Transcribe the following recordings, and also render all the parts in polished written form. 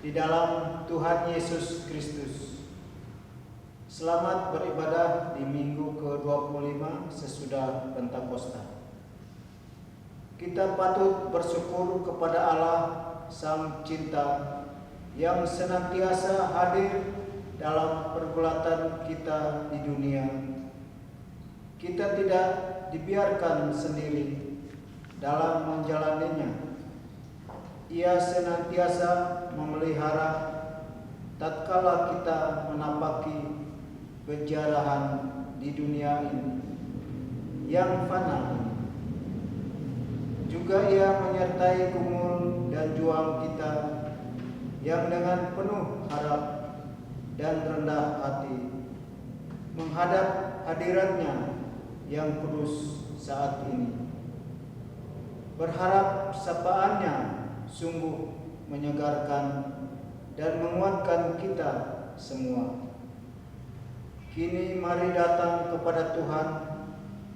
di dalam Tuhan Yesus Kristus. Selamat beribadah di minggu ke-25 sesudah Pentakosta. Kita patut bersyukur kepada Allah Sang Cinta yang senantiasa hadir dalam pergulatan kita di dunia. Kita tidak dibiarkan sendiri dalam menjalaninya. Ia senantiasa memelihara tatkala kita menapaki kejarahan di dunia ini yang fana. Juga Ia menyertai gumul dan juang kita yang dengan penuh harap dan rendah hati menghadap hadiratnya yang kudus saat ini. Berharap sapaannya sungguh menyegarkan dan menguatkan kita semua. Kini mari datang kepada Tuhan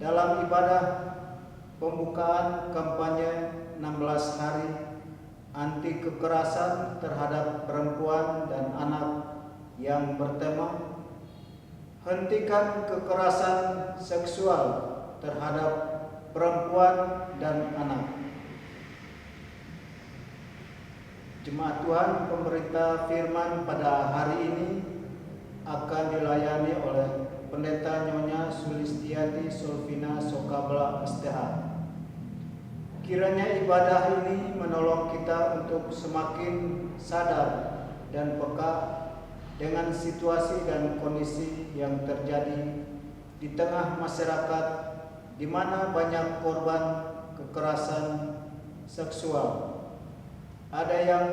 dalam ibadah pembukaan kampanye 16 hari anti kekerasan terhadap perempuan dan anak yang bertema hentikan kekerasan seksual terhadap perempuan dan anak. Jemaat Tuhan, pemberita firman pada hari ini akan dilayani oleh Pendeta Nyonya Sulistiati Solvina Sokabla STH. Kiranya ibadah ini menolong kita untuk semakin sadar dan peka dengan situasi dan kondisi yang terjadi di tengah masyarakat di mana banyak korban kekerasan seksual. Ada yang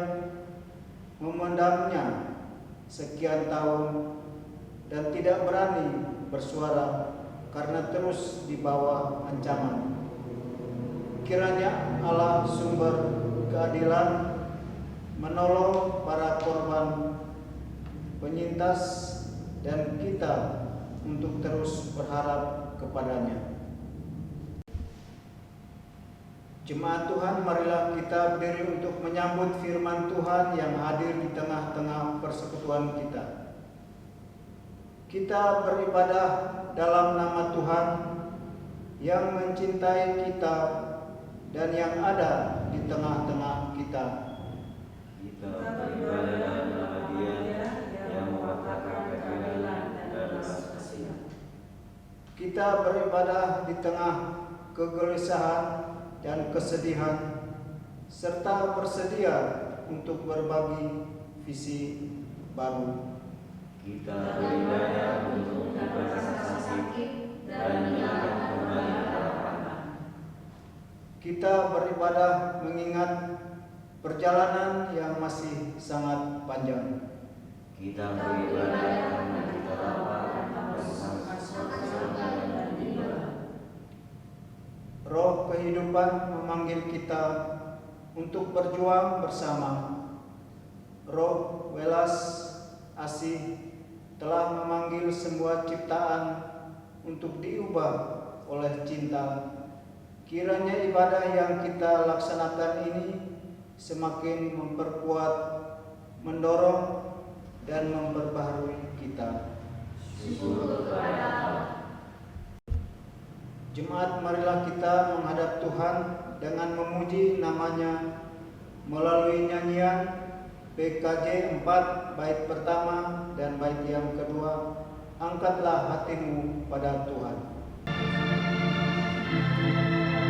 memendamnya sekian tahun dan tidak berani bersuara karena terus di bawah ancaman. Kiranya Allah sumber keadilan menolong para korban penyintas dan kita untuk terus berharap kepadanya. Jemaat Tuhan, marilah kita berdiri untuk menyambut firman Tuhan yang hadir di tengah-tengah persekutuan kita. Kita beribadah dalam nama Tuhan yang mencintai kita dan yang ada di tengah-tengah kita. Kita beribadah dalam nama Dia yang mewakilkan keadilan dan belas kasihan. Kita beribadah di tengah kegelisahan dan kesedihan, serta bersedia untuk berbagi visi baru. Kita beribadah untuk menghibur rasa sakit dan mengingat kembali harapan. Kita beribadah mengingat perjalanan yang masih sangat panjang. Kita beribadah karena kita lapar bersama dan ibadah. Roh kehidupan memanggil kita untuk berjuang bersama. Roh welas asih telah memanggil semua ciptaan untuk diubah oleh cinta. Kiranya ibadah yang kita laksanakan ini semakin memperkuat, mendorong, dan memperbaharui kita. Syukur kepada Allah. Jemaat, marilah kita menghadap Tuhan dengan memuji namanya melalui nyanyian PKJ 4 bait pertama dan bait yang kedua. Angkatlah hatimu pada Tuhan. Mari kalian angkat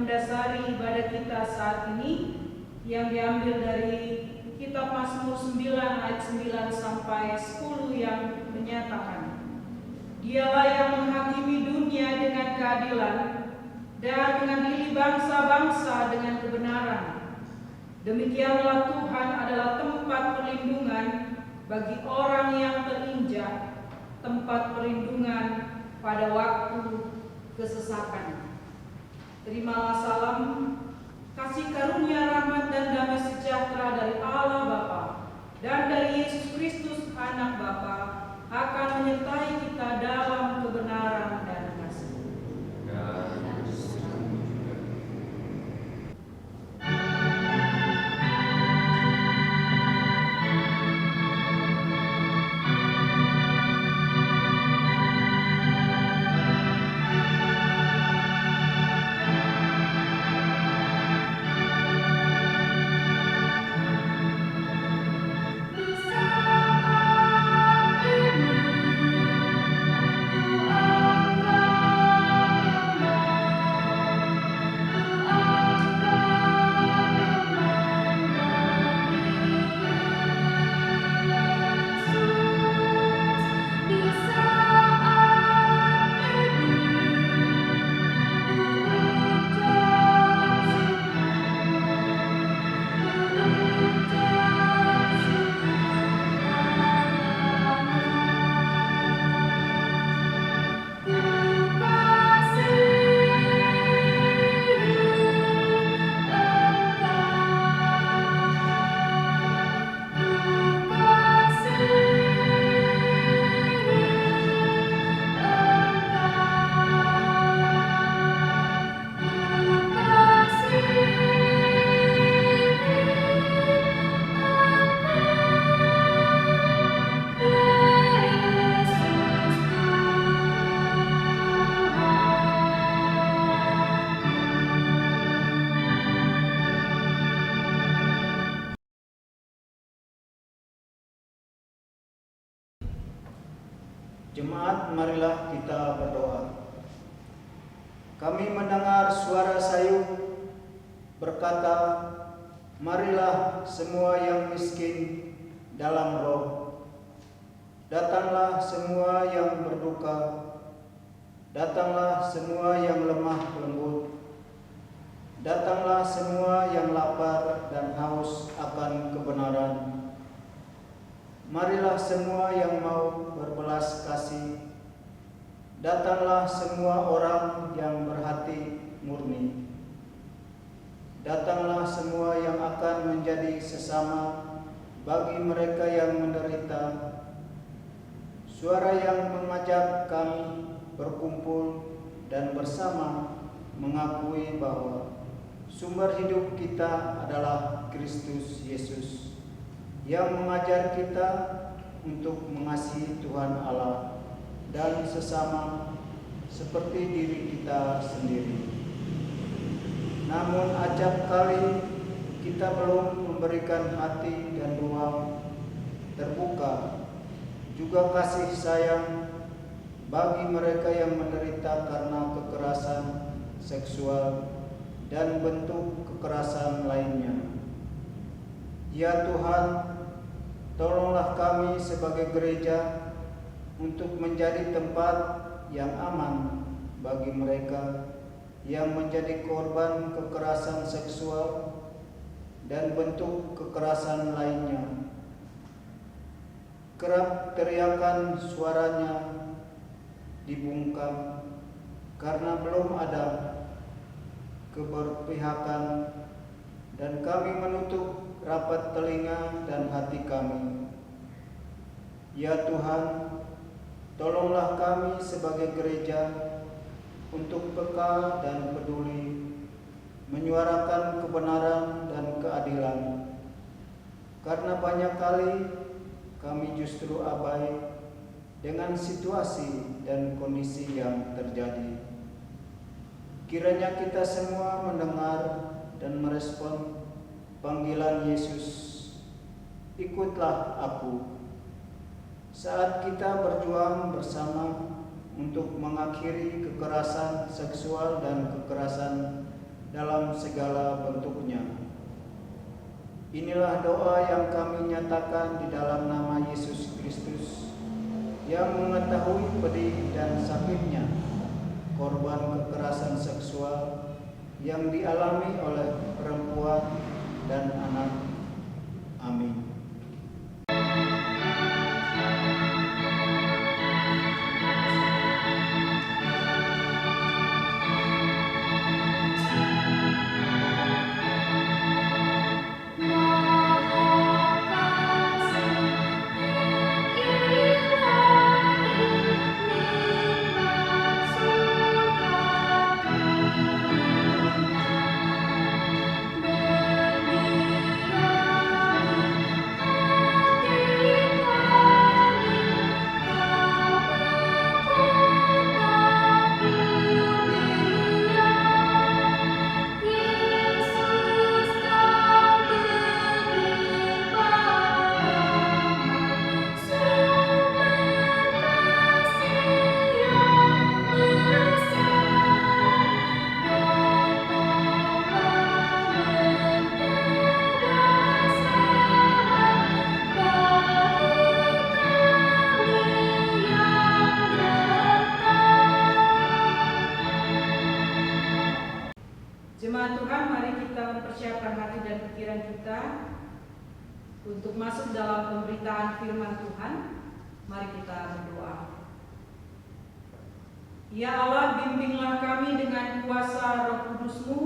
mendasari ibadah kita saat ini yang diambil dari kitab Mazmur 9 ayat 9 sampai 10 yang menyatakan, Dialah yang menghakimi dunia dengan keadilan dan mengadili bangsa-bangsa dengan kebenaran. Demikianlah Tuhan adalah tempat perlindungan bagi orang yang terinjak, tempat perlindungan pada waktu kesesakan. Terimalah salam, kasih karunia, rahmat dan damai sejahtera dari Allah Bapa dan dari Yesus Kristus Anak Bapa akan menyertai kita dalam kebenaran dan kasih. Jemaat, marilah kita berdoa. Kami mendengar suara sayup berkata, marilah semua yang miskin dalam roh, datanglah semua yang berduka, datanglah semua yang lemah lembut, datanglah semua yang lapar dan haus akan kebenaran. Marilah semua yang mau berbelas kasih, datanglah semua orang yang berhati murni, datanglah semua yang akan menjadi sesama bagi mereka yang menderita. Suara yang mengajak kami berkumpul dan bersama mengakui bahwa sumber hidup kita adalah Kristus Yesus, yang mengajar kita untuk mengasihi Tuhan Allah dan sesama seperti diri kita sendiri. Namun acap kali kita belum memberikan hati dan ruang terbuka, juga kasih sayang bagi mereka yang menderita karena kekerasan seksual dan bentuk kekerasan lainnya. Ya Tuhan, tolonglah kami sebagai gereja untuk menjadi tempat yang aman bagi mereka yang menjadi korban kekerasan seksual dan bentuk kekerasan lainnya. Kerap teriakan suaranya dibungkam karena belum ada keberpihakan, dan kami menutup rapat telinga dan hati kami. Ya Tuhan, tolonglah kami sebagai gereja untuk peka dan peduli menyuarakan kebenaran dan keadilan, karena banyak kali kami justru abai dengan situasi dan kondisi yang terjadi. Kiranya kita semua mendengar dan merespon panggilan Yesus, ikutlah aku, saat kita berjuang bersama untuk mengakhiri kekerasan seksual dan kekerasan dalam segala bentuknya. Inilah doa yang kami nyatakan di dalam nama Yesus Kristus, yang mengetahui pedih dan sakitnya korban kekerasan seksual yang dialami oleh perempuan dan anak. Amin. Jemaat Tuhan, mari kita mempersiapkan hati dan pikiran kita untuk masuk dalam pemberitaan firman Tuhan. Mari kita berdoa. Ya Allah, bimbinglah kami dengan kuasa Roh Kudus-Mu,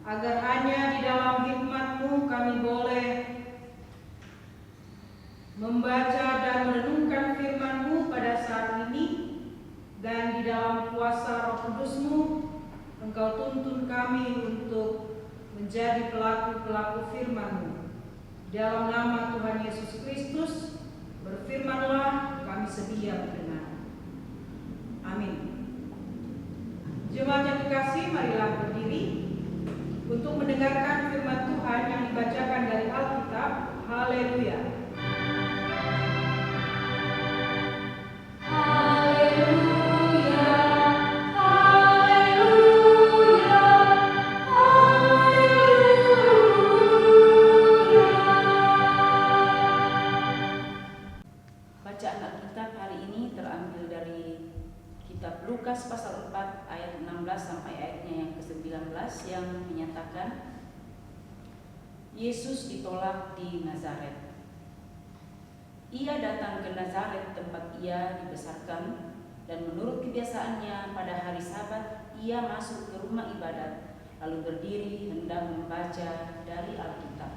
agar hanya di dalam hikmat-Mu kami boleh membaca dan merenungkan firman-Mu pada saat ini, dan di dalam kuasa Roh Kudus-Mu Engkau tuntun kami untuk menjadi pelaku-pelaku firman-Mu. Dalam nama Tuhan Yesus Kristus, berfirmanlah, kami sedia mendengar. Amin. Jemaat yang dikasihi, marilah berdiri untuk mendengarkan firman Tuhan yang dibacakan dari Alkitab. Haleluya. Lukas pasal 4 ayat 16 sampai ayatnya yang ke-19 yang menyatakan Yesus ditolak di Nazaret. Ia datang ke Nazaret tempat ia dibesarkan, dan menurut kebiasaannya pada hari Sabat ia masuk ke rumah ibadat lalu berdiri hendak membaca dari Alkitab.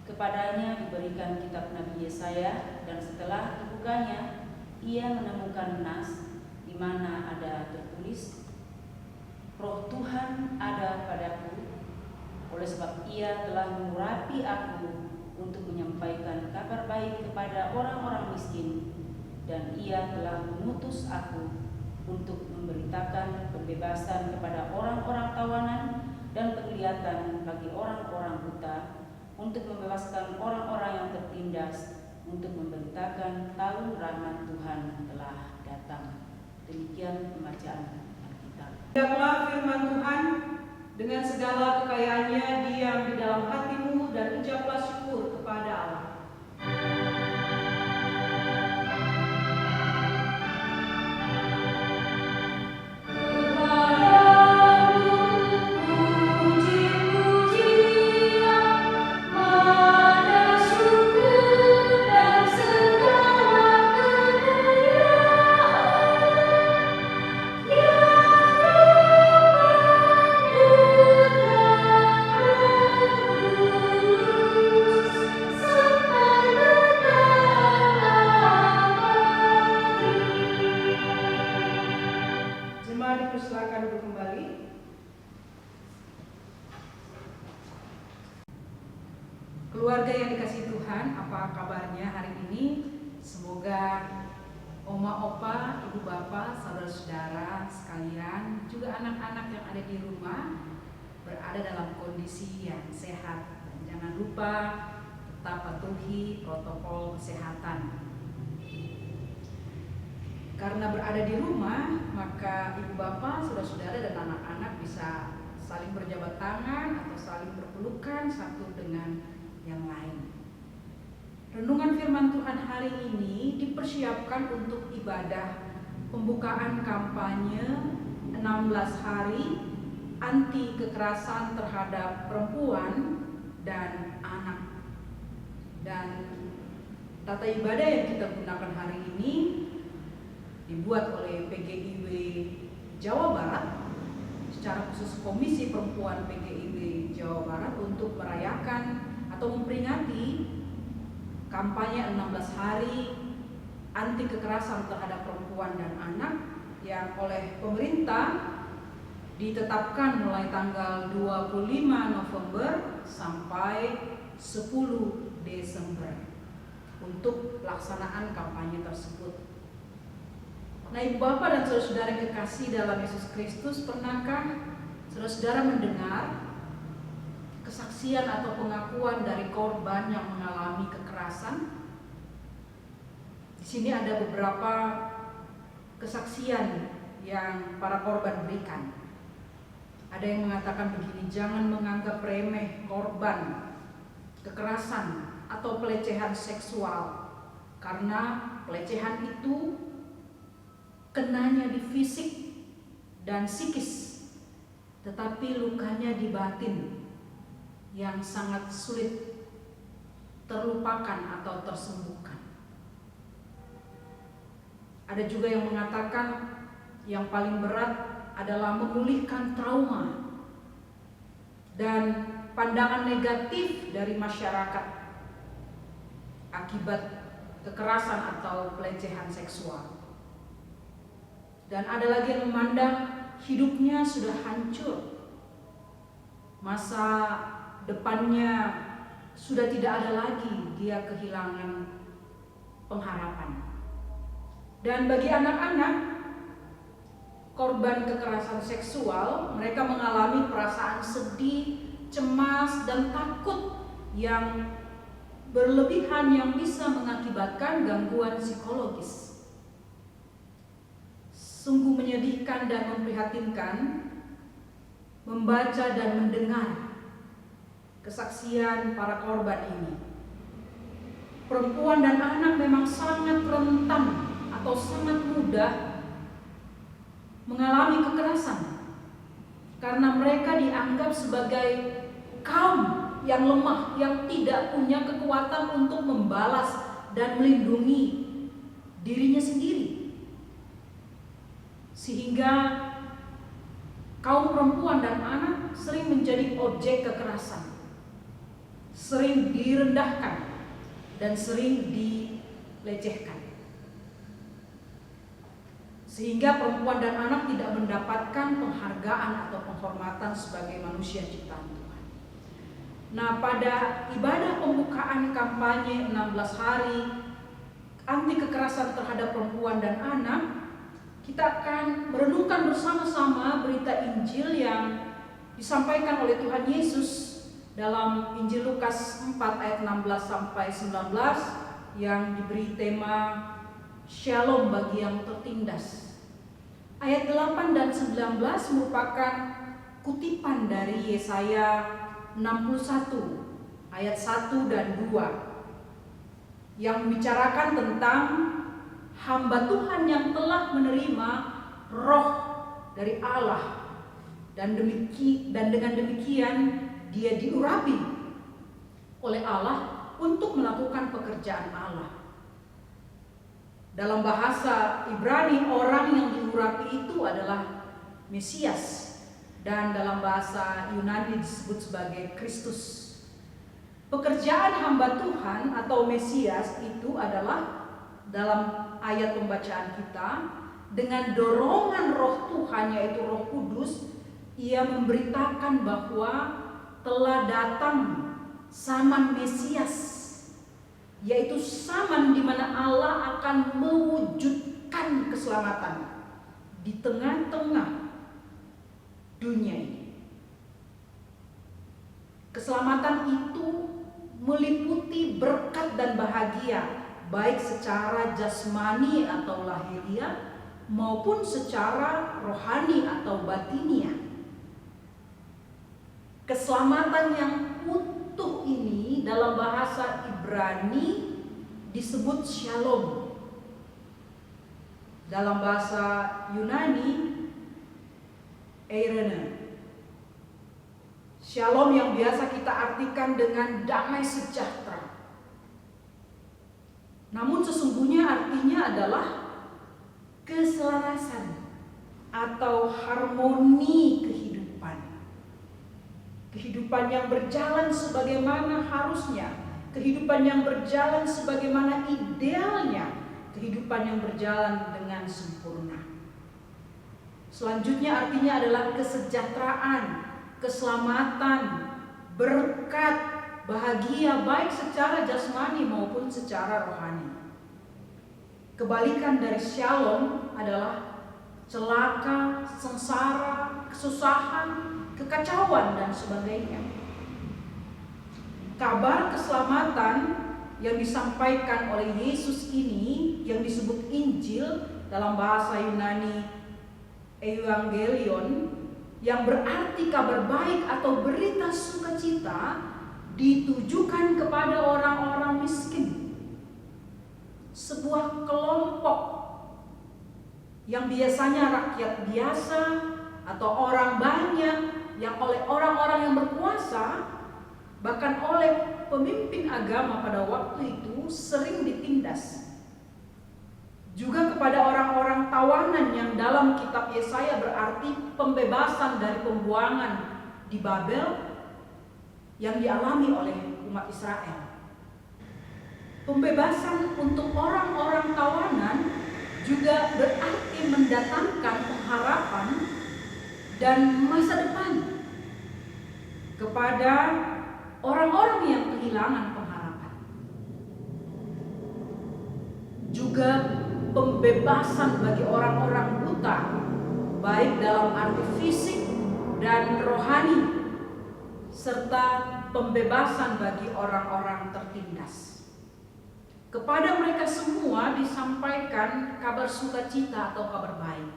Kepadanya diberikan kitab Nabi Yesaya, dan setelah dibukanya ia menemukan nas di mana ada tertulis, Roh Tuhan ada padaku, oleh sebab ia telah mengurapi aku untuk menyampaikan kabar baik kepada orang-orang miskin, dan ia telah mengutus aku untuk memberitakan pembebasan kepada orang-orang tawanan dan penglihatan bagi orang-orang buta, untuk membebaskan orang-orang yang tertindas, untuk memberitakan tahun rahmat Tuhan telah datang. Demikian pembacaan Alkitab. Hendaklah firman Tuhan dengan segala kekayaannya diam di dalam hatimu, dan ucaplah syukur kepada Allah. Keluarga yang dikasihi Tuhan, apa kabarnya hari ini? Semoga oma, opa, ibu, bapak, saudara-saudara sekalian, juga anak-anak yang ada di rumah berada dalam kondisi yang sehat. Dan jangan lupa tetap patuhi protokol kesehatan. Karena berada di rumah, maka ibu, bapak, saudara-saudara dan anak-anak bisa saling berjabat tangan atau saling berpelukan satu dengan yang lain. Renungan firman Tuhan hari ini dipersiapkan untuk ibadah pembukaan kampanye 16 hari anti kekerasan terhadap perempuan dan anak. Dan tata ibadah yang kita gunakan hari ini dibuat oleh PGIW Jawa Barat, secara khusus Komisi Perempuan PGIW Jawa Barat, untuk merayakan atau memperingati kampanye 16 hari anti kekerasan terhadap perempuan dan anak yang oleh pemerintah ditetapkan mulai tanggal 25 November sampai 10 Desember untuk pelaksanaan kampanye tersebut. Nah, Ibu Bapak dan saudara-saudara yang kekasih dalam Yesus Kristus, pernahkah saudara-saudara mendengar kesaksian atau pengakuan dari korban yang mengalami kekerasan? Di sini ada beberapa kesaksian yang para korban berikan. Ada yang mengatakan begini: jangan menganggap remeh korban kekerasan atau pelecehan seksual, karena pelecehan itu kenanya di fisik dan psikis, tetapi lukanya di batin yang sangat sulit terlupakan atau tersembuhkan. Ada juga yang mengatakan yang paling berat adalah memulihkan trauma dan pandangan negatif dari masyarakat akibat kekerasan atau pelecehan seksual. Dan ada lagi yang memandang hidupnya sudah hancur, masa depannya sudah tidak ada lagi, dia kehilangan pengharapan. Dan bagi anak-anak korban kekerasan seksual, mereka mengalami perasaan sedih, cemas, dan takut yang berlebihan yang bisa mengakibatkan gangguan psikologis. Sungguh menyedihkan dan memprihatinkan membaca dan mendengar kesaksian para korban ini. Perempuan dan anak memang sangat rentan atau sangat mudah mengalami kekerasan karena mereka dianggap sebagai kaum yang lemah, yang tidak punya kekuatan untuk membalas dan melindungi dirinya sendiri, sehingga kaum perempuan dan anak sering menjadi objek kekerasan, sering direndahkan dan sering dilecehkan, sehingga perempuan dan anak tidak mendapatkan penghargaan atau penghormatan sebagai manusia ciptaan Tuhan. Nah, pada ibadah pembukaan kampanye 16 hari anti kekerasan terhadap perempuan dan anak, kita akan merenungkan bersama-sama berita Injil yang disampaikan oleh Tuhan Yesus dalam Injil Lukas 4 ayat 16 sampai 19 yang diberi tema Shalom bagi yang tertindas. Ayat 8 dan 19 merupakan kutipan dari Yesaya 61 ayat 1 dan 2 yang membicarakan tentang hamba Tuhan yang telah menerima roh dari Allah, dan dengan demikian dia diurapi oleh Allah untuk melakukan pekerjaan Allah. Dalam bahasa Ibrani, orang yang diurapi itu adalah Mesias, dan dalam bahasa Yunani disebut sebagai Kristus. Pekerjaan hamba Tuhan atau Mesias itu adalah dalam ayat pembacaan kita, dengan dorongan roh Tuhan yaitu Roh Kudus, ia memberitakan bahwa telah datang zaman Mesias, yaitu zaman di mana Allah akan mewujudkan keselamatan di tengah-tengah dunia ini. Keselamatan itu meliputi berkat dan bahagia, baik secara jasmani atau lahiriah maupun secara rohani atau batiniah. Keselamatan yang utuh ini dalam bahasa Ibrani disebut shalom. Dalam bahasa Yunani, eirene. Shalom yang biasa kita artikan dengan damai sejahtera. Namun sesungguhnya artinya adalah keselarasan atau harmoni kehidupan. Kehidupan yang berjalan sebagaimana harusnya, kehidupan yang berjalan sebagaimana idealnya, kehidupan yang berjalan dengan sempurna. Selanjutnya artinya adalah kesejahteraan, keselamatan, berkat, bahagia baik secara jasmani maupun secara rohani. Kebalikan dari shalom adalah celaka, sengsara, kesusahan, kekacauan, dan sebagainya. Kabar keselamatan yang disampaikan oleh Yesus ini, yang disebut Injil dalam bahasa Yunani Evangelion, yang berarti kabar baik atau berita sukacita, ditujukan kepada orang-orang miskin. Sebuah kelompok yang biasanya rakyat biasa atau orang banyak, yang oleh orang-orang yang berkuasa, bahkan oleh pemimpin agama pada waktu itu sering ditindas. Juga kepada orang-orang tawanan yang dalam kitab Yesaya berarti pembebasan dari pembuangan di Babel yang dialami oleh umat Israel. Pembebasan untuk orang-orang tawanan juga berarti mendatangkan pengharapan dan masa depan kepada orang-orang yang kehilangan pengharapan. Juga pembebasan bagi orang-orang buta, baik dalam arti fisik dan rohani, serta pembebasan bagi orang-orang tertindas. Kepada mereka semua disampaikan kabar sukacita atau kabar baik,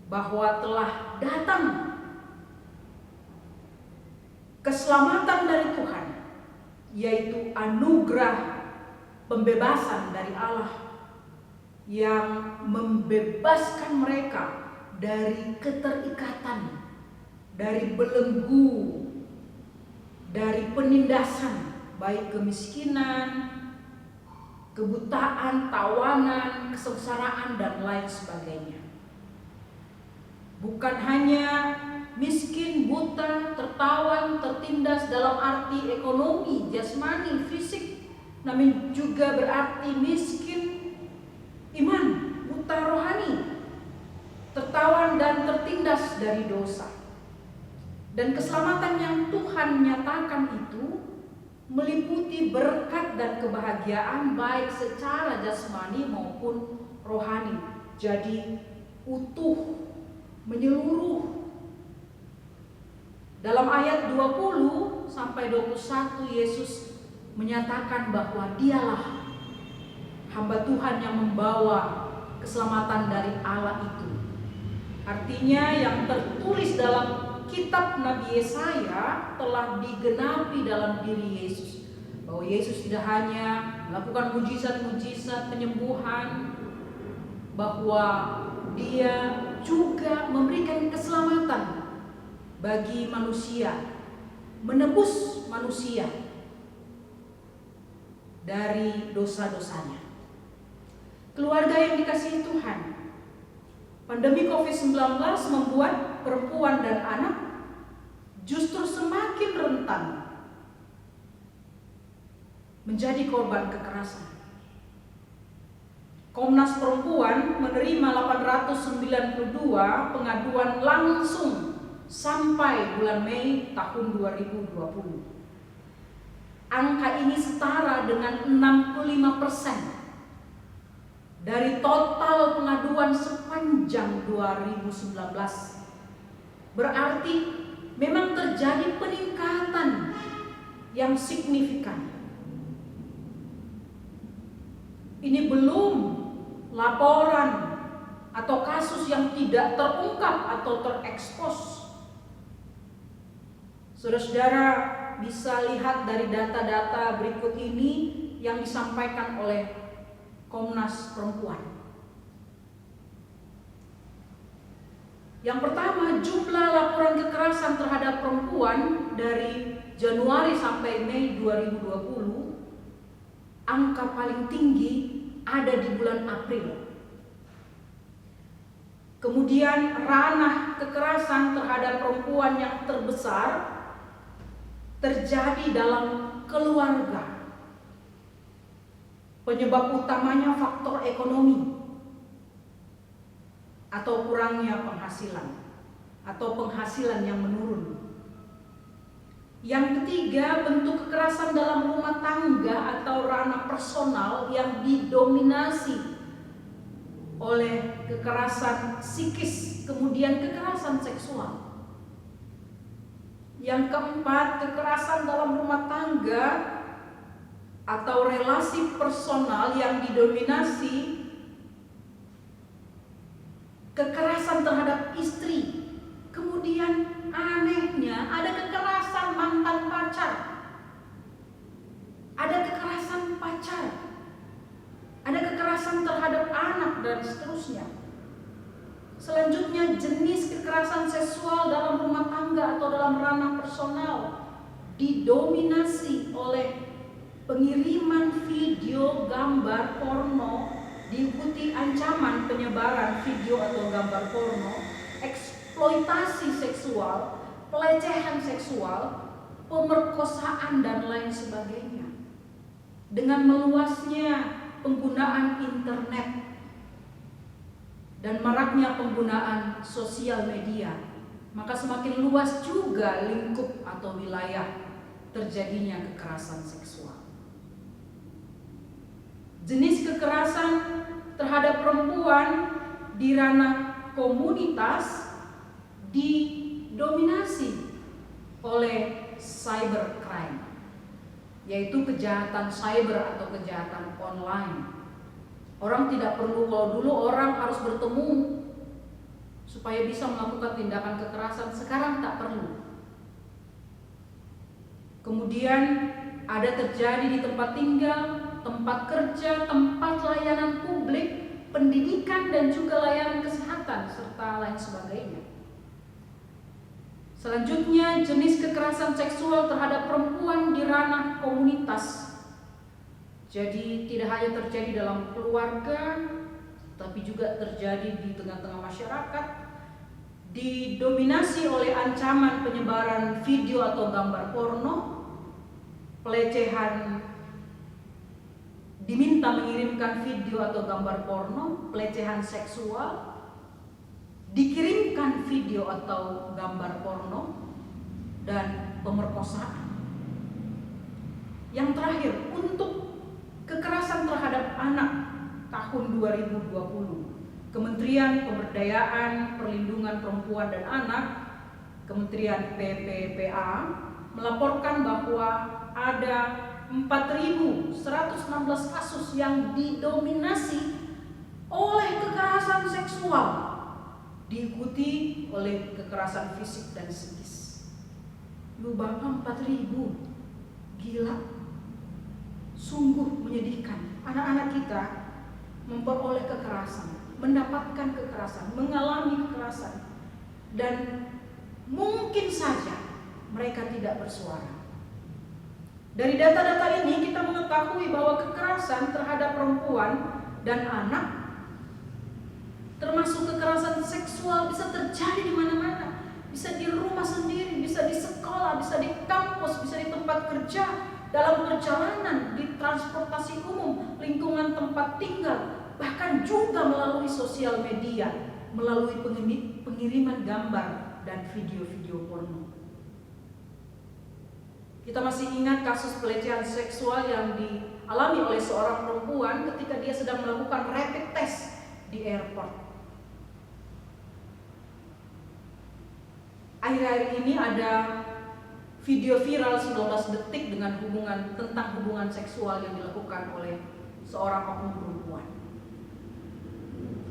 bahwa telah datang keselamatan dari Tuhan, yaitu anugerah pembebasan dari Allah yang membebaskan mereka dari keterikatan, dari belenggu, dari penindasan, baik kemiskinan, kebutaan, tawanan, kesengsaraan, dan lain sebagainya. Bukan hanya miskin, buta, tertawan, tertindas dalam arti ekonomi, jasmani, fisik, namun juga berarti miskin iman, buta rohani, tertawan dan tertindas dari dosa. Dan keselamatan yang Tuhan nyatakan itu meliputi berkat dan kebahagiaan baik secara jasmani maupun rohani. Jadi utuh, menyeluruh. Dalam ayat 20 sampai 21 Yesus menyatakan bahwa Dialah hamba Tuhan yang membawa keselamatan dari Allah itu. Artinya yang tertulis dalam kitab Nabi Yesaya telah digenapi dalam diri Yesus. Bahwa Yesus tidak hanya melakukan mujizat-mujizat penyembuhan, bahwa Dia juga memberikan keselamatan bagi manusia, menebus manusia dari dosa-dosanya. Keluarga yang dikasihi Tuhan, pandemi COVID-19 membuat perempuan dan anak justru semakin rentan menjadi korban kekerasan. Komnas Perempuan menerima 892 pengaduan langsung sampai bulan Mei tahun 2020. Angka ini setara dengan 65% dari total pengaduan sepanjang 2019. Berarti memang terjadi peningkatan yang signifikan. Ini belum laporan atau kasus yang tidak terungkap atau terekspos. Saudara-saudara bisa lihat dari data-data berikut ini yang disampaikan oleh Komnas Perempuan. Yang pertama, jumlah laporan kekerasan terhadap perempuan dari Januari sampai Mei 2020, angka paling tinggi ada di bulan April. Kemudian ranah kekerasan terhadap perempuan yang terbesar terjadi dalam keluarga. Penyebab utamanya faktor ekonomi atau kurangnya penghasilan atau penghasilan yang menurun. Yang ketiga, bentuk kekerasan dalam rumah tangga atau ranah personal yang didominasi oleh kekerasan psikis, kemudian kekerasan seksual. Yang keempat, kekerasan dalam rumah tangga atau relasi personal yang didominasi kekerasan terhadap istri. Kemudian anehnya ada kekerasan mantan pacar, ada kekerasan pacar, ada kekerasan terhadap anak, dan seterusnya. Selanjutnya, jenis kekerasan seksual dalam rumah tangga atau dalam ranah personal didominasi oleh pengiriman video gambar porno, diikuti ancaman penyebaran video atau gambar porno, eksploitasi seksual, pelecehan seksual, pemerkosaan, dan lain sebagainya. Dengan meluasnya penggunaan internet dan maraknya penggunaan sosial media, maka semakin luas juga lingkup atau wilayah terjadinya kekerasan seksual. Jenis kekerasan terhadap perempuan di ranah komunitas didominasi oleh cybercrime, yaitu kejahatan cyber atau kejahatan online. Orang tidak perlu, kalau dulu orang harus bertemu supaya bisa melakukan tindakan kekerasan, sekarang tak perlu. Kemudian ada terjadi di tempat tinggal, tempat kerja, tempat layanan publik, pendidikan, dan juga layanan kesehatan, serta lain sebagainya. Selanjutnya, jenis kekerasan seksual terhadap perempuan di ranah komunitas. Jadi tidak hanya terjadi dalam keluarga, tapi juga terjadi di tengah-tengah masyarakat, didominasi oleh ancaman penyebaran video atau gambar porno, pelecehan, diminta mengirimkan video atau gambar porno, pelecehan seksual, dikirimkan video atau gambar porno, dan pemerkosaan. Yang terakhir, untuk kekerasan terhadap anak tahun 2020, Kementerian Pemberdayaan Perlindungan Perempuan dan Anak, Kementerian PPPA, melaporkan bahwa ada 4.116 kasus yang didominasi oleh kekerasan seksual, diikuti oleh kekerasan fisik dan psikis. Lu Bapak, 4.000, gila. Sungguh menyedihkan. Anak-anak kita memperoleh kekerasan, mendapatkan kekerasan, mengalami kekerasan, dan mungkin saja mereka tidak bersuara. Dari data-data ini kita mengetahui bahwa kekerasan terhadap perempuan dan anak, termasuk kekerasan seksual, bisa terjadi di mana-mana. Bisa di rumah sendiri, bisa di sekolah, bisa di kampus, bisa di tempat kerja, dalam perjalanan, di transportasi umum, lingkungan tempat tinggal, bahkan juga melalui sosial media, melalui pengiriman gambar dan video-video porno. Kita masih ingat kasus pelecehan seksual yang dialami oleh seorang perempuan ketika dia sedang melakukan rapid test di airport. Akhir-akhir ini ada video viral 19 detik dengan tentang hubungan seksual yang dilakukan oleh seorang oknum perempuan.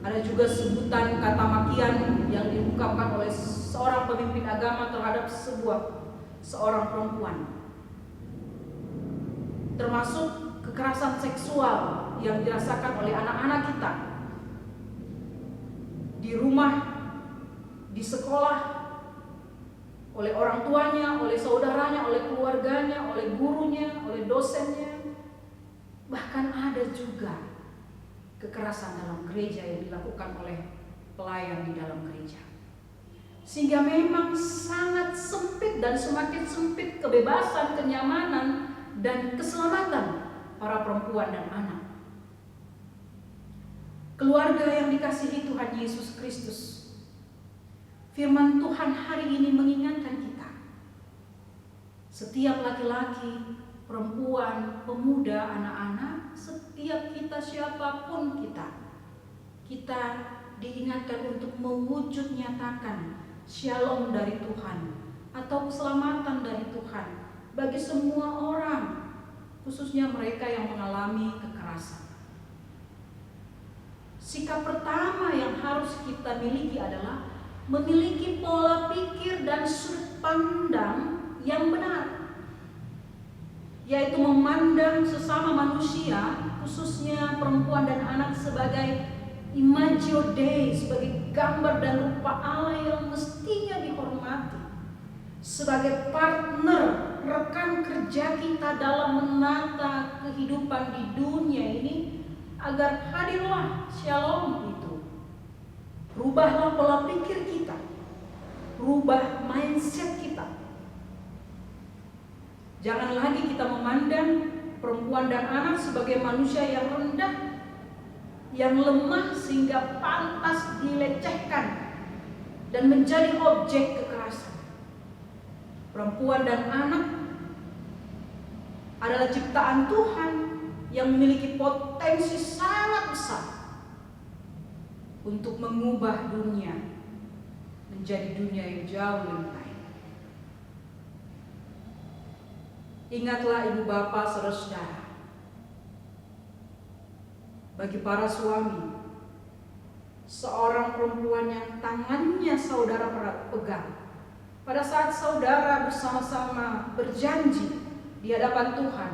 Ada juga sebutan kata makian yang diungkapkan oleh seorang pemimpin agama terhadap sebuah seorang perempuan, termasuk kekerasan seksual yang dirasakan oleh anak-anak kita di rumah, di sekolah, oleh orang tuanya, oleh saudaranya, oleh keluarganya, oleh gurunya, oleh dosennya. Bahkan ada juga kekerasan dalam gereja yang dilakukan oleh pelayan di dalam gereja. Sehingga memang sangat sempit dan semakin sempit kebebasan, kenyamanan, dan keselamatan para perempuan dan anak. Keluarga yang dikasihi Tuhan Yesus Kristus, firman Tuhan hari ini mengingatkan kita, setiap laki-laki, perempuan, pemuda, anak-anak, setiap kita siapapun kita diingatkan untuk mewujud nyatakan shalom dari Tuhan atau keselamatan dari Tuhan bagi semua orang, khususnya mereka yang mengalami kekerasan. Sikap pertama yang harus kita miliki adalah memiliki pola pikir dan sudut pandang yang benar, yaitu memandang sesama manusia, khususnya perempuan dan anak, sebagai Imago Dei, sebagai gambar dan rupa Allah yang mestinya dihormati, sebagai partner, rekan kerja kita dalam menata kehidupan di dunia ini, agar hadirlah shalom itu. Rubahlah pola pikir kita, rubah mindset kita. Jangan lagi kita memandang perempuan dan anak sebagai manusia yang rendah, yang lemah sehingga pantas dilecehkan dan menjadi objek kekerasan. Perempuan dan anak adalah ciptaan Tuhan yang memiliki potensi sangat besar untuk mengubah dunia menjadi dunia yang jauh lebih baik. Ingatlah ibu bapak, saudara-saudara, bagi para suami, seorang perempuan yang tangannya saudara pegang pada saat saudara bersama-sama berjanji di hadapan Tuhan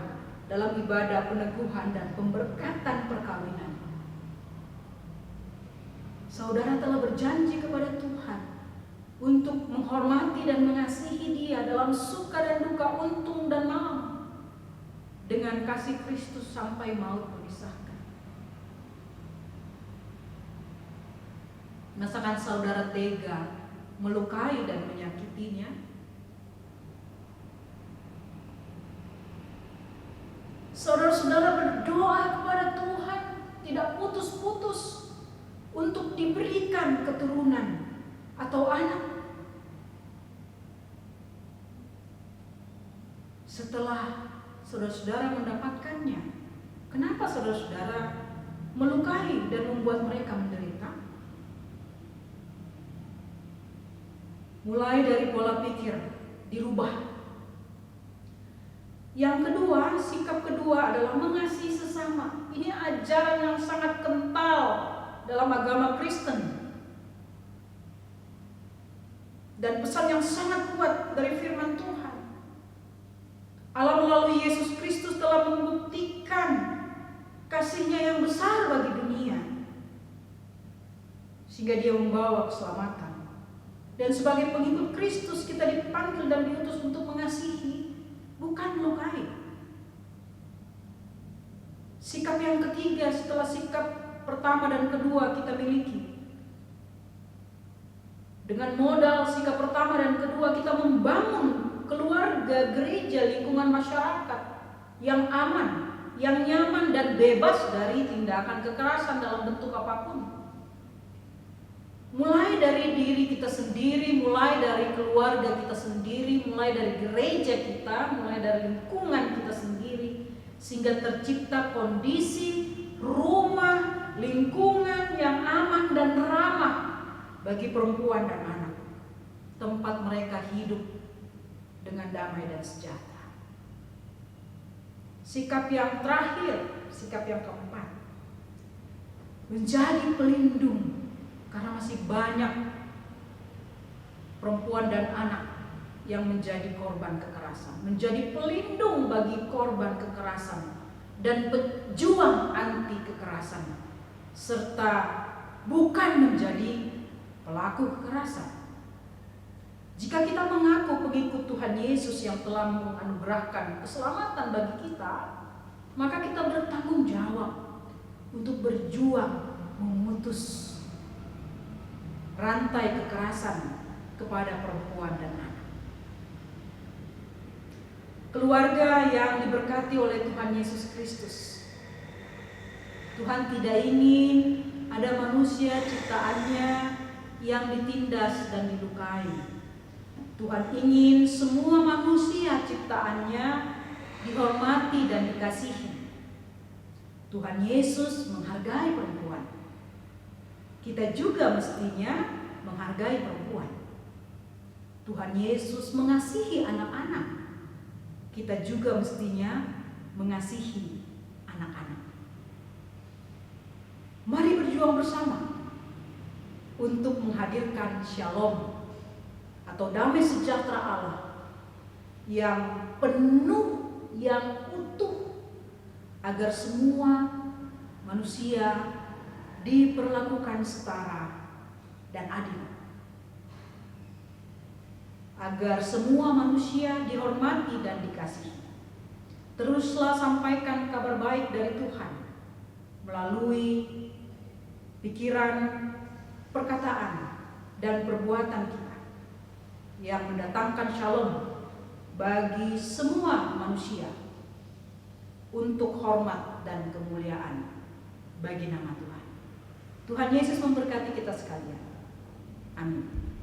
dalam ibadah peneguhan dan pemberkatan perkawinan. Saudara telah berjanji kepada Tuhan untuk menghormati dan mengasihi Dia dalam suka dan duka, untung dan malam, dengan kasih Kristus sampai maut memisahkan. Masakan saudara tega melukai dan menyakitinya? Saudara-saudara berdoa kepada Tuhan tidak putus-putus untuk diberikan keturunan atau anak. Setelah saudara-saudara mendapatkannya, kenapa saudara-saudara melukai dan membuat mereka menderita? Mulai dari pola pikir dirubah. Yang kedua, sikap kedua adalah mengasihi sesama. Ini ajaran yang sangat kental dalam agama Kristen, dan pesan yang sangat kuat dari firman Tuhan. Allah melalui Yesus Kristus telah membuktikan kasih-Nya yang besar bagi dunia, sehingga Dia membawa keselamatan. Dan sebagai pengikut Kristus kita dipanggil dan diutus untuk mengasihi, bukan melukai. Sikap yang ketiga setelah sikap pertama dan kedua kita miliki. Dengan modal sikap pertama dan kedua kita membangun keluarga, gereja, lingkungan masyarakat yang aman, yang nyaman dan bebas dari tindakan kekerasan dalam bentuk apapun. Mulai dari diri kita sendiri, mulai dari keluarga kita sendiri, mulai dari gereja kita, mulai dari lingkungan kita sendiri, sehingga tercipta kondisi rumah, lingkungan yang aman dan ramah bagi perempuan dan anak, tempat mereka hidup dengan damai dan sejahtera. Sikap yang terakhir, sikap yang keempat, menjadi pelindung. Karena masih banyak perempuan dan anak yang menjadi korban kekerasan, menjadi pelindung bagi korban kekerasan dan pejuang anti kekerasan, serta bukan menjadi pelaku kekerasan. Jika kita mengaku pengikut Tuhan Yesus yang telah menganugerahkan keselamatan bagi kita, maka kita bertanggung jawab untuk berjuang memutus rantai kekerasan kepada perempuan dan anak. Keluarga yang diberkati oleh Tuhan Yesus Kristus, Tuhan tidak ingin ada manusia ciptaannya yang ditindas dan dilukai. Tuhan ingin semua manusia ciptaannya dihormati dan dikasihi. Tuhan Yesus menghargai perempuan. Kita juga mestinya menghargai perempuan. Tuhan Yesus mengasihi anak-anak. Kita juga mestinya mengasihi anak-anak. Mari berjuang bersama untuk menghadirkan shalom atau damai sejahtera Allah yang penuh, yang utuh, agar semua manusia diperlakukan setara dan adil, agar semua manusia dihormati dan dikasihi. Teruslah sampaikan kabar baik dari Tuhan melalui pikiran, perkataan, dan perbuatan kita yang mendatangkan shalom bagi semua manusia untuk hormat dan kemuliaan bagi nama Tuhan. Tuhan Yesus memberkati kita sekalian. Amin.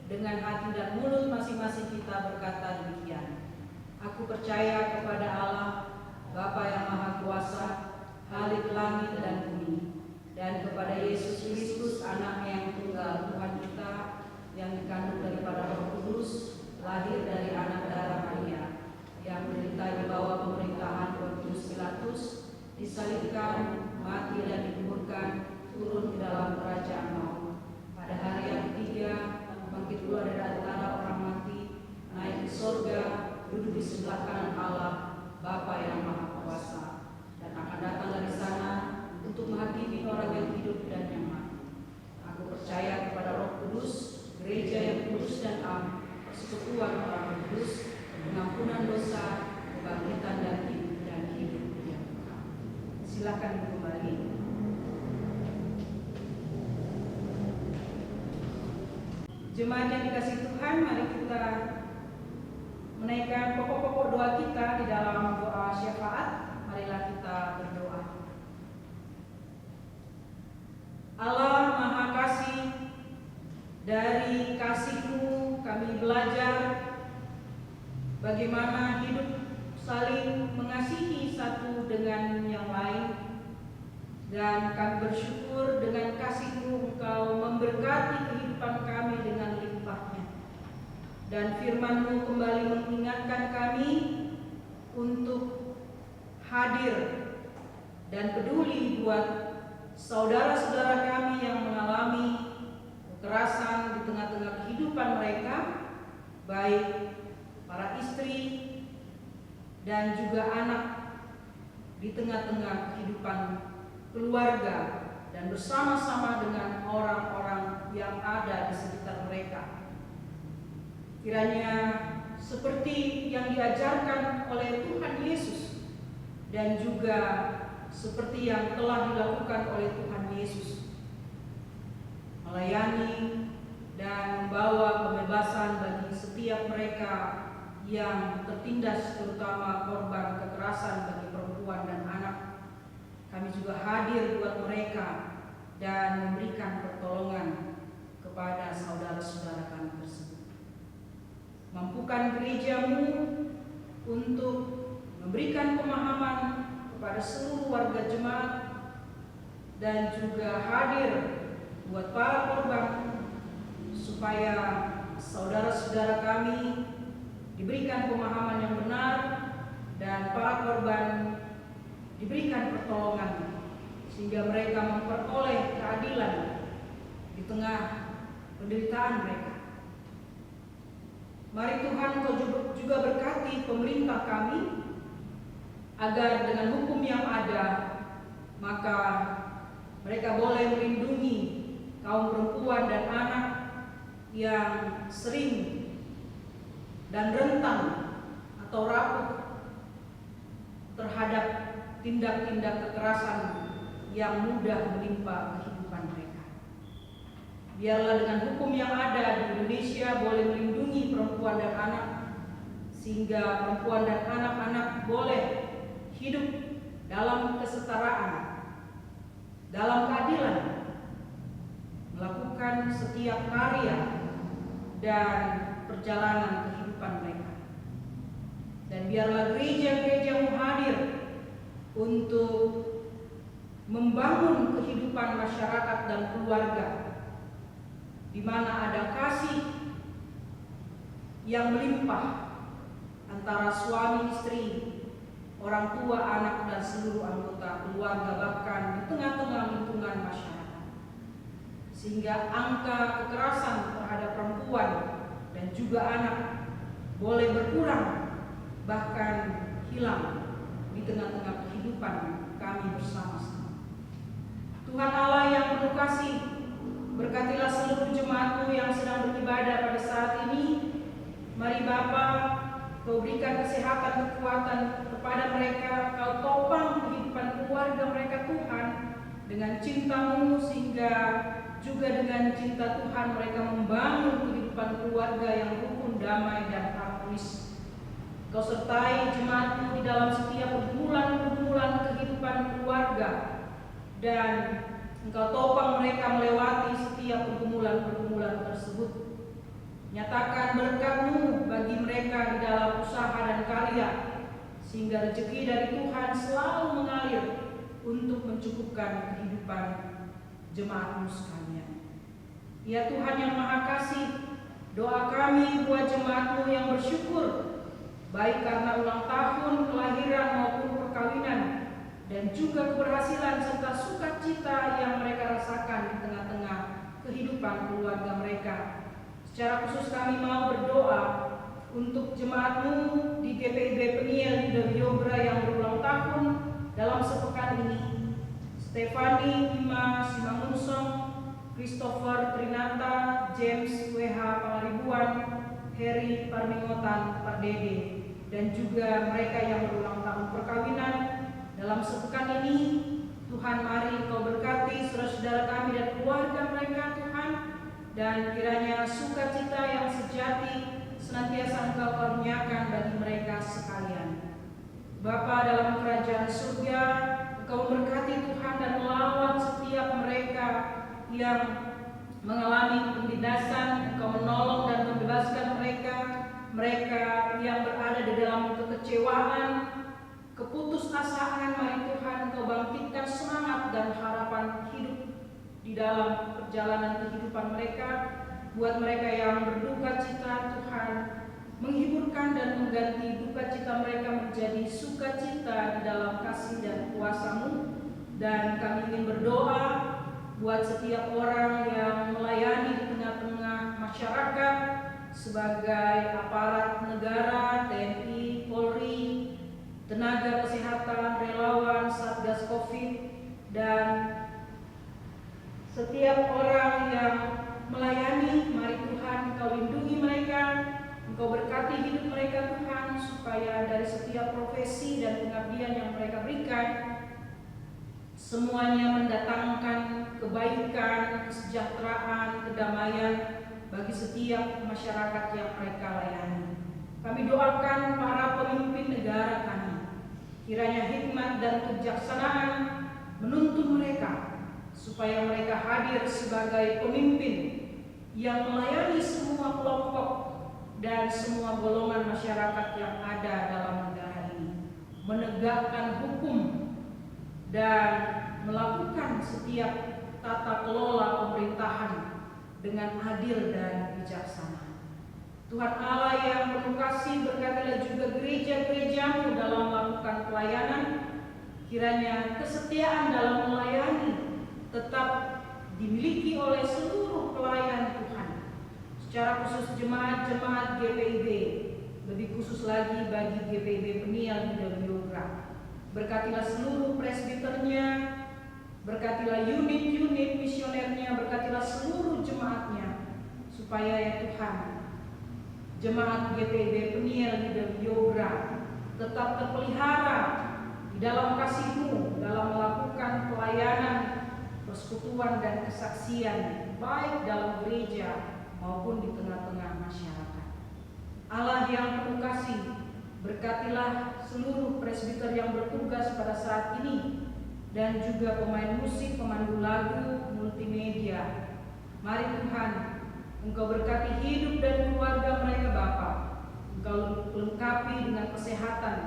Dengan hati dan mulut masing-masing kita berkata demikian. Aku percaya kepada Allah, Bapa yang Maha Kuasa, Khalik langit dan bumi, dan kepada Yesus Kristus, Anaknya yang tunggal, Tuhan kita, yang dikandung daripada Roh Kudus, lahir dari anak darah Maria, yang menderita di bawah pemerintahan Pontius Pilatus, disalibkan, mati dan dikuburkan, turun ke dalam kerajaan maut. Pada hari yang ketiga, bangkit keluar dari antara orang mati, naik ke surga, duduk di sebelah kanan Allah, Bapa yang Maha Kuasa, dan akan datang dari sana untuk menghakimi orang yang hidup dan yang mati. Aku percaya kepada Roh Kudus, gereja yang kudus dan am, persekutuan orang kudus, pengampunan dosa, kebangkitan dan hidup yang kekal. Silakan kembali. Jemaat yang dikasihi Tuhan, mari kita menaikkan pokok-pokok doa kita di dalam doa syafaat. Marilah kita berdoa. Allah Maha Kasih, dari kasih-Mu kami belajar bagaimana hidup saling mengasihi satu dengan yang lain, dan kami bersyukur dengan kasih-Mu Engkau memberkati kehidupan kami dengan limpahnya, dan firman-Mu kembali mengingatkan kami untuk hadir dan peduli buat saudara-saudara kami yang mengalami kekerasan di tengah-tengah kehidupan mereka, baik para istri dan juga anak di tengah-tengah kehidupan keluarga dan bersama-sama dengan orang-orang yang ada di sekitar mereka. Kiranya seperti yang diajarkan oleh Tuhan Yesus dan juga seperti yang telah dilakukan oleh Tuhan Yesus, melayani dan membawa kebebasan bagi setiap mereka yang tertindas, terutama korban kekerasan bagi perempuan dan anak. Kami juga hadir buat mereka dan memberikan pertolongan kepada saudara-saudara kami tersebut. Mampukan gereja-Mu untuk memberikan pemahaman kepada seluruh warga jemaat dan juga hadir buat para korban, supaya saudara-saudara kami diberikan pemahaman yang benar dan para korban diberikan pertolongan sehingga mereka memperoleh keadilan di tengah penderitaan mereka. Mari Tuhan Kau juga berkati pemerintah kami, agar dengan hukum yang ada maka mereka boleh melindungi kaum perempuan dan anak yang sering dan rentan atau rapuh terhadap tindak-tindak kekerasan yang mudah menimpa kehidupan mereka. Biarlah dengan hukum yang ada di Indonesia boleh melindungi perempuan dan anak, sehingga perempuan dan anak-anak boleh hidup dalam kesetaraan, dalam keadilan, melakukan setiap karya dan perjalanan kehidupan mereka. Dan biarlah gereja-gereja-Mu hadir untuk membangun kehidupan masyarakat dan keluarga, di mana ada kasih yang melimpah antara suami istri, orang tua, anak, dan seluruh anggota keluarga, bahkan di tengah-tengah lingkungan masyarakat, sehingga angka kekerasan terhadap perempuan dan juga anak boleh berkurang, bahkan hilang di tengah-tengah kehidupan kami bersama-sama. Tuhan Allah yang penuh kasih, berkatilah seluruh jemaat-Mu yang sedang beribadah pada saat ini. Mari Bapa, Kau berikan kesehatan, kekuatan kepada mereka. Kau topang kehidupan keluarga mereka Tuhan dengan cinta-Mu, sehingga juga dengan cinta Tuhan mereka membangun kehidupan keluarga yang rukun, damai, dan harmonis. Kau sertai jemaat-Mu di dalam setiap pergumulan-pergumulan kehidupan keluarga, dan Engkau topang mereka melewati setiap pergumulan-pergumulan tersebut. Nyatakan berkat-Mu bagi mereka di dalam usaha dan karya, sehingga rezeki dari Tuhan selalu mengalir untuk mencukupkan kehidupan jemaat-Mu sekalian. Ya Tuhan yang Maha Kasih, doa kami buat jemaat-Mu yang bersyukur, baik karena ulang tahun, kelahiran maupun perkawinan, dan juga keberhasilan serta sukacita yang mereka rasakan di tengah-tengah kehidupan keluarga mereka. Secara khusus kami mau berdoa untuk jemaat-Mu di GPIB Peniel di Dewiyobra yang berulang tahun dalam sepekan ini. Stefani Ima Simangunsong, Christopher Trinata, James WH Pangaribuan, Heri Parmingotan Pardede, dan juga mereka yang berulang tahun perkawinan dalam sepekan ini. Tuhan, mari Kau berkati saudara-saudara kami dan keluarga mereka Tuhan, dan kiranya sukacita yang sejati senantiasa Engkau karuniakan bagi mereka sekalian. Bapa dalam kerajaan surga, Engkau memberkati Tuhan dan melawat setiap mereka yang mengalami penindasan. Engkau menolong dan membebaskan mereka yang berada di dalam kekecewaan, keputusasaan. Mari Tuhan Engkau bangkitkan semangat dan harapan hidup di dalam perjalanan kehidupan mereka. Buat mereka yang berduka cita, Tuhan menghiburkan dan mengganti duka cita mereka menjadi sukacita di dalam kasih dan kuasa-Mu. Dan kami ingin berdoa buat setiap orang yang melayani di tengah-tengah masyarakat sebagai aparat negara, TNI, Polri, tenaga kesehatan, relawan, Satgas Covid, dan setiap orang yang melayani. Mari Tuhan Engkau lindungi mereka, Engkau berkati hidup mereka Tuhan, supaya dari setiap profesi dan pengabdian yang mereka berikan, semuanya mendatangkan kebaikan, kesejahteraan, kedamaian bagi setiap masyarakat yang mereka layani. Kami doakan para pemimpin negara kami, kiranya hikmat dan kejaksanaan menuntun mereka, supaya mereka hadir sebagai pemimpin yang melayani semua kelompok dan semua golongan masyarakat yang ada dalam negara ini, menegakkan hukum dan melakukan setiap tata kelola pemerintahan dengan adil dan bijaksana. Tuhan Allah yang penuh kasih, berkatilah juga gereja-gereja-Mu dalam melakukan pelayanan. Kiranya kesetiaan dalam melayani tetap dimiliki oleh seluruh pelayan Tuhan, secara khusus jemaat-jemaat GPIB, lebih khusus lagi bagi GPIB Peniel Yuda Biogra. Berkatilah seluruh presbiternya, berkatilah unit-unit misionernya, berkatilah seluruh jemaatnya, supaya ya Tuhan, jemaat GPIB Peniel Yuda Biogra tetap terpelihara di dalam kasih-Mu, dalam melakukan pelayanan, persekutuan dan kesaksian, baik dalam gereja maupun di tengah-tengah masyarakat. Allah yang penuh kasih, berkatilah seluruh presbiter yang bertugas pada saat ini, dan juga pemain musik, pemandu lagu, multimedia. Mari Tuhan, Engkau berkati hidup dan keluarga mereka Bapa. Engkau lengkapi dengan kesehatan,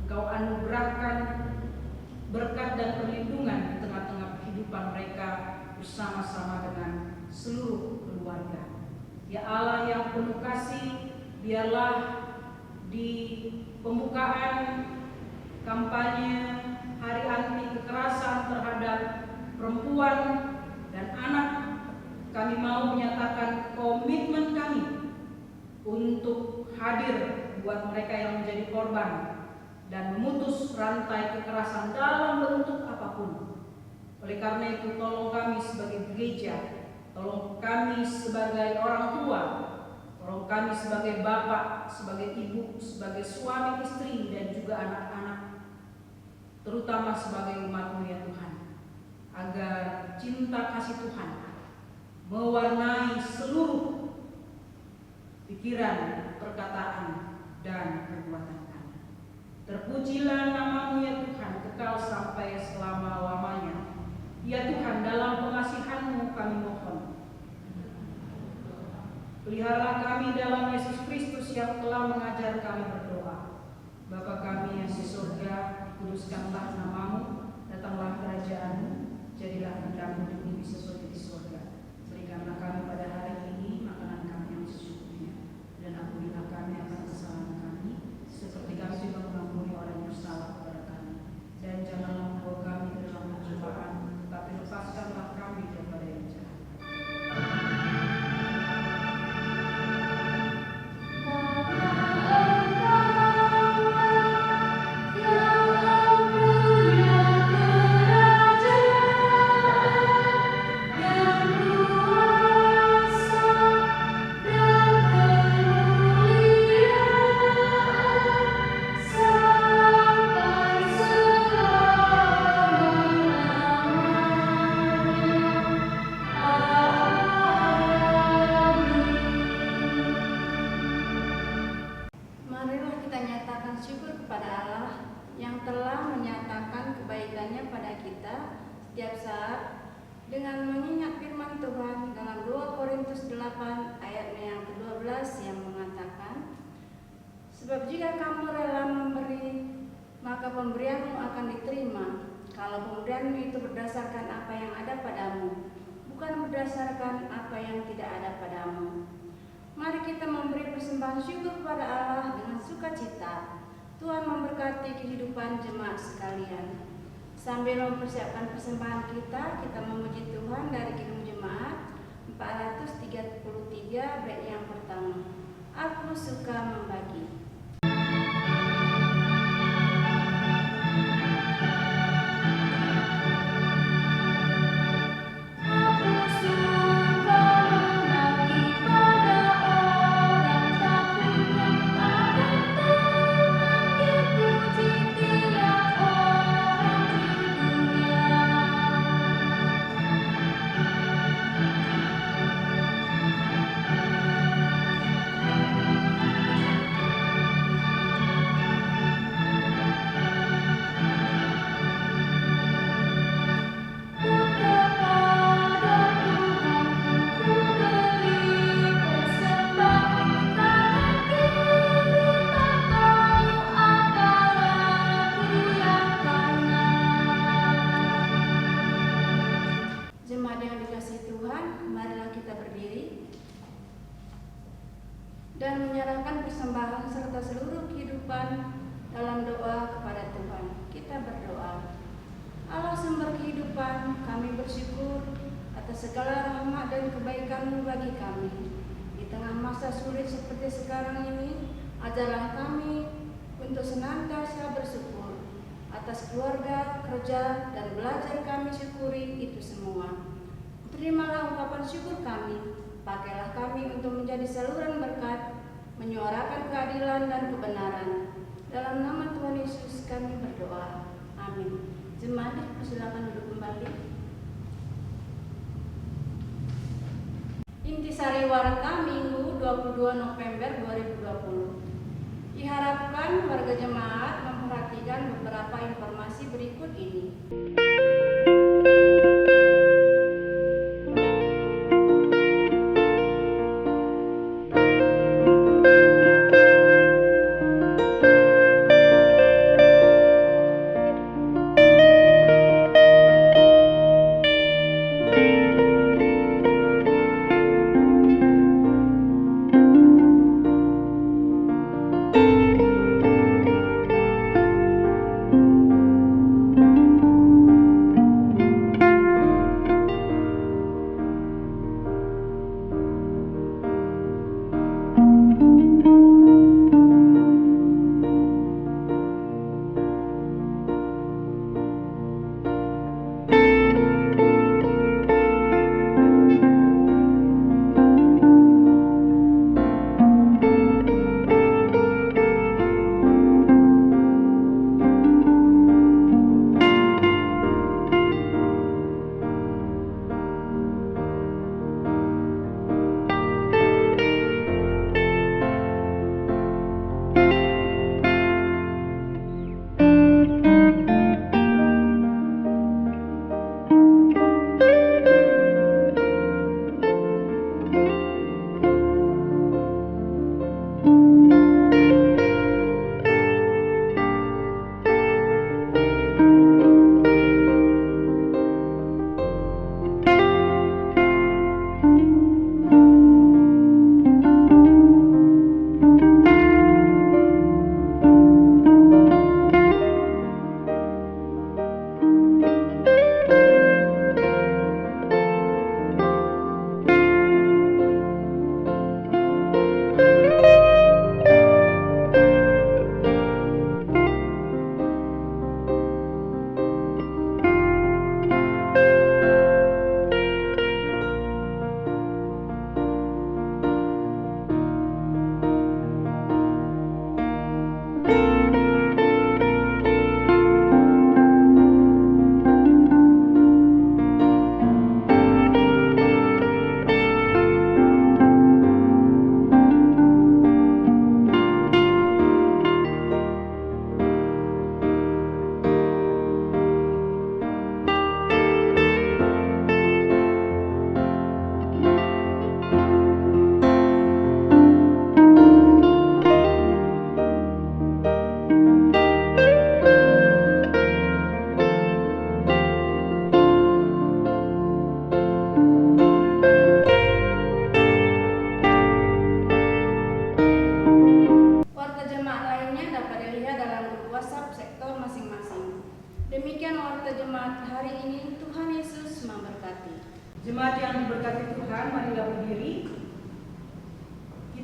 Engkau anugerahkan berkat dan perlindungan di tengah-tengah kehidupan mereka bersama-sama dengan seluruh keluarga. Ya Allah yang penuh kasih, biarlah di pembukaan kampanye Hari Anti Kekerasan terhadap Perempuan dan Anak, kami mau menyatakan komitmen kami untuk hadir buat mereka yang menjadi korban dan memutus rantai kekerasan dalam bentuk apapun. Oleh karena itu, tolong kami sebagai gereja, tolong kami sebagai orang tua, tolong kami sebagai bapak, sebagai ibu, sebagai suami istri, dan juga anak-anak, terutama sebagai umat-Mu ya Tuhan, agar cinta kasih Tuhan mewarnai seluruh pikiran, perkataan, dan perbuatan kami. Terpujilah nama-Mu ya Tuhan, kekal sampai selama-lamanya. Ya Tuhan, dalam pengasihan-Mu kami mohon. Peliharalah kami dalam Yesus Kristus yang telah mengajar kami berdoa. Bapa kami yang di surga, kuduskanlah nama-Mu, datanglah kerajaan-Mu, jadilah kehendak-Mu di bumi sesuai di surga. Berikanlah kami pada hari ini makanan kami yang secukupnya, dan ampunilah kami akan kesalahan kami, seperti kami juga mengampuni orang yang bersalah kepada kami. Dan janganlah membawa kami ke dalam pencobaan, tapi lepaskanlah kami daripada yang jahat. Yang kuasa yang mengatakan, sebab jika kamu rela memberi, maka pemberianmu akan diterima, kalau pemberianmu itu berdasarkan apa yang ada padamu, bukan berdasarkan apa yang tidak ada padamu. Mari kita memberi persembahan syukur kepada Allah dengan sukacita. Tuhan memberkati kehidupan jemaat sekalian. Sambil mempersiapkan persembahan kita memuji Tuhan dari Kidung Jemaat 433 bait yang pertama. Aku suka membagi. Jemaat yang dikasihi Tuhan, marilah kita berdiri dan menyerahkan persembahan serta seluruh kehidupan dalam doa kepada Tuhan. Kita berdoa. Allah sumber kehidupan, kami bersyukur atas segala rahmat dan kebaikan-Mu bagi kami. Di tengah masa sulit seperti sekarang ini, ajarlah kami untuk senantiasa bersyukur atas keluarga, kerja, dan belajar kami syukuri itu semua. Terimalah ungkapan syukur kami, pakailah kami untuk menjadi saluran berkat, menyuarakan keadilan dan kebenaran. Dalam nama Tuhan Yesus kami berdoa. Amin. Jemaat dipersilakan duduk kembali. Intisari Warta Minggu 22 November 2020. Diharapkan warga jemaat memperhatikan beberapa informasi berikut ini.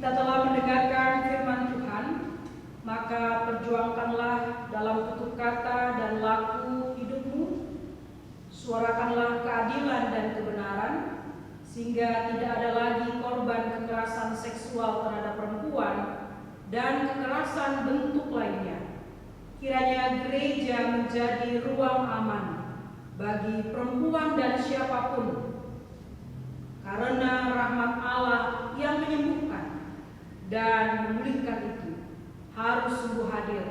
Kita telah mendengarkan firman Tuhan, maka perjuangkanlah dalam tutur kata dan laku hidupmu. Suarakanlah keadilan dan kebenaran, sehingga tidak ada lagi korban kekerasan seksual terhadap perempuan dan kekerasan bentuk lainnya. Kiranya gereja menjadi ruang aman bagi perempuan dan siapapun, karena rahmat Allah yang menyembuhkan dan memulihkan itu harus sungguh hadir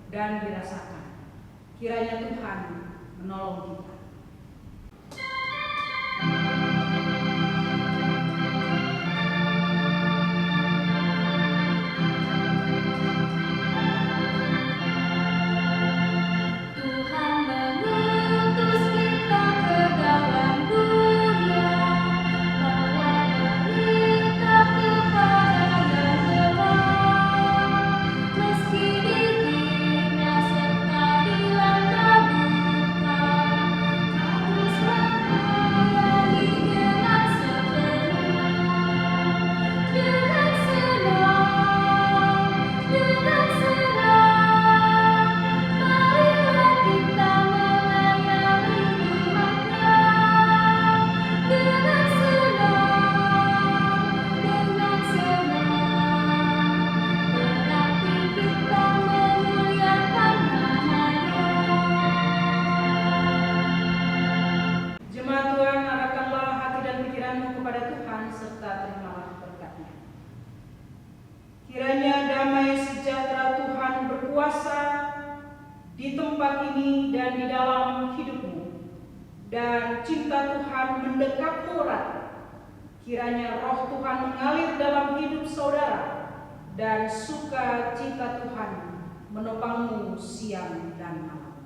dan dirasakan. Kiranya Tuhan menolong kita. Kiranya damai sejahtera Tuhan berkuasa di tempat ini dan di dalam hidupmu, dan cinta Tuhan mendekapmu erat. Kiranya roh Tuhan mengalir dalam hidup saudara, dan sukacita Tuhan menopangmu siang dan malam.